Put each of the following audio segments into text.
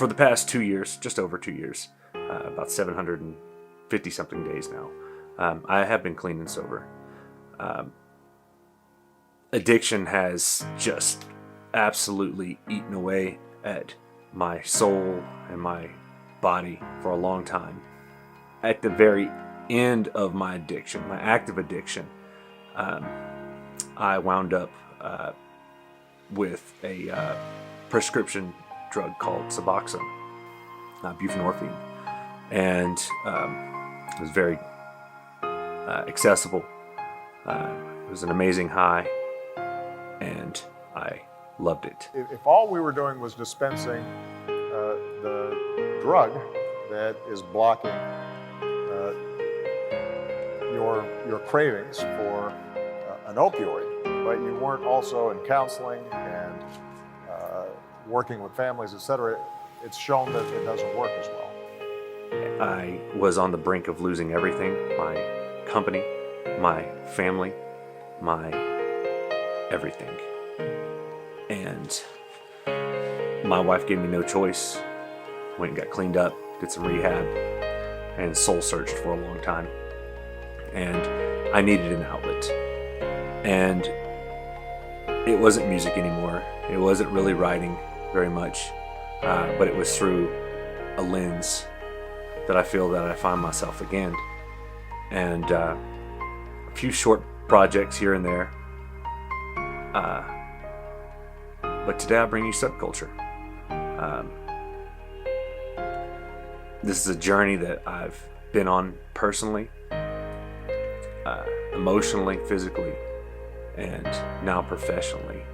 for the past 2 years, just over 2 years, about 750 something days now, I have been clean and sober. Addiction has just absolutely eaten away at my soul and my body for a long time. At the very end of my addiction, my active addiction, I wound up with a prescription drug called Suboxone, buprenorphine, and it was very accessible. It was an amazing high, and I loved it. If all we were doing was dispensing the drug that is blocking your cravings for an opioid, but you weren't also in counseling and working with families, etc., it's shown that it doesn't work as well. I was on the brink of losing everything: my company, my family, my everything. And my wife gave me no choice. Went and got cleaned up, did some rehab, and soul searched for a long time. And I needed an outlet. And it wasn't music anymore. It wasn't really writing very much, but it was through a lens that I feel that I find myself again. And a few short projects here and there. But today I bring you Subculture. This is a journey that I've been on personally, emotionally, physically, and now professionally.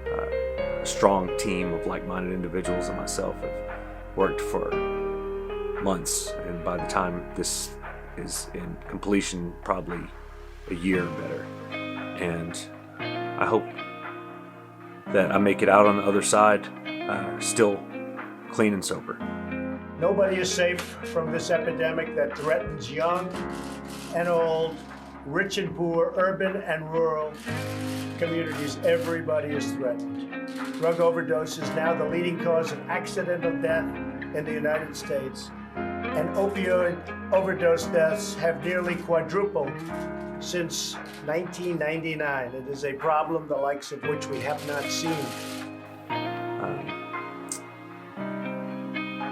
A strong team of like-minded individuals and myself have worked for months, and by the time this is in completion, probably a year better. And I hope that I make it out on the other side still clean and sober. Nobody is safe from this epidemic that threatens young and old, rich and poor, urban and rural communities. Everybody is threatened. Drug overdose is now the leading cause of accidental death in the United States, and opioid overdose deaths have nearly quadrupled since 1999. It is a problem the likes of which we have not seen.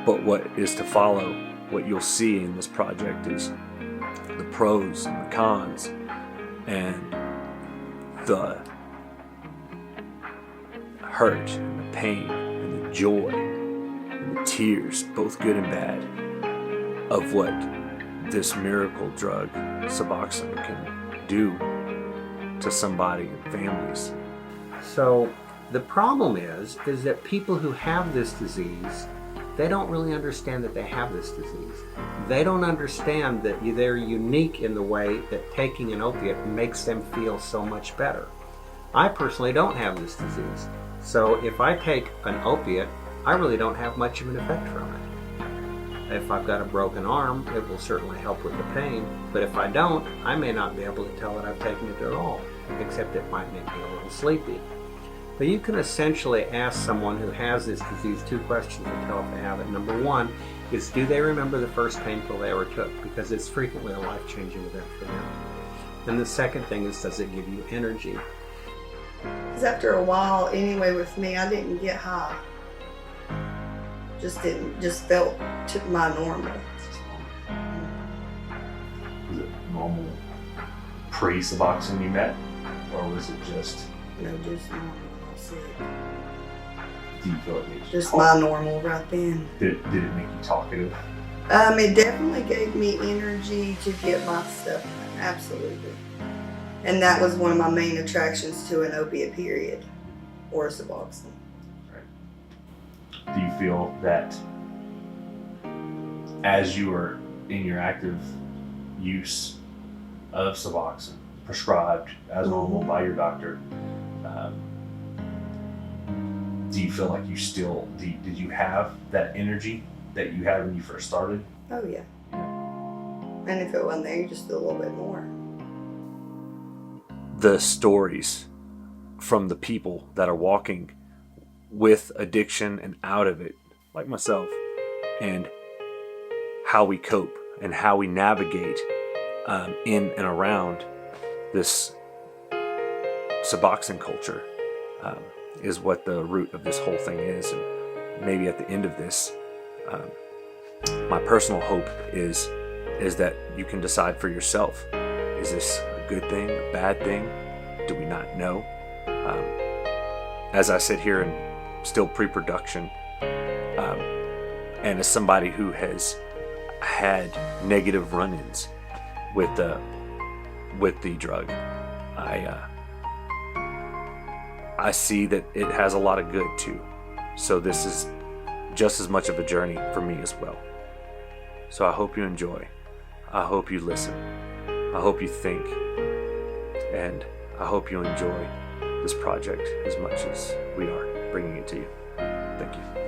But what is to follow, what you'll see in this project, is the pros and the cons, and the hurt and the pain and the joy and the tears, both good and bad, of what this miracle drug, Suboxone, can do to somebody and families. So the problem is that people who have this disease, they don't really understand that they have this disease. They don't understand that they're unique in the way that taking an opiate makes them feel so much better. I personally don't have this disease. So if I take an opiate, I really don't have much of an effect from it. If I've got a broken arm, it will certainly help with the pain. But if I don't, I may not be able to tell that I've taken it at all, except it might make me a little sleepy. But you can essentially ask someone who has this disease 2 questions and tell if they have it. Number 1 is, do they remember the first pain pill they ever took? Because it's frequently a life-changing event for them. And the second thing is, does it give you energy? Because after a while, anyway, with me, I didn't get high. Just felt to my normal. Was it normal pre-Suboxone you met, or was it just? No, just normal. That's it. Do you feel it made you Just talk? my normal right then. Did it make you talkative? It definitely gave me energy to get my stuff done. Absolutely. And that was one of my main attractions to an opiate, period, or a Suboxone. Do you feel that as you are in your active use of Suboxone, prescribed as normal by your doctor, do you feel like you still, did you have that energy that you had when you first started? Oh yeah. And if it wasn't there, you just feel a little bit more. The stories from the people that are walking with addiction and out of it, like myself, and how we cope and how we navigate in and around this Suboxone culture is what the root of this whole thing is. And maybe at the end of this, my personal hope is that you can decide for yourself. Is this a good thing, a bad thing? Do we not know? As I sit here and still pre-production, and as somebody who has had negative run-ins with the drug, I see that it has a lot of good too. So this is just as much of a journey for me as well. So I hope you enjoy. I hope you listen. I hope you think. And I hope you enjoy this project as much as we are bringing it to you. Thank you.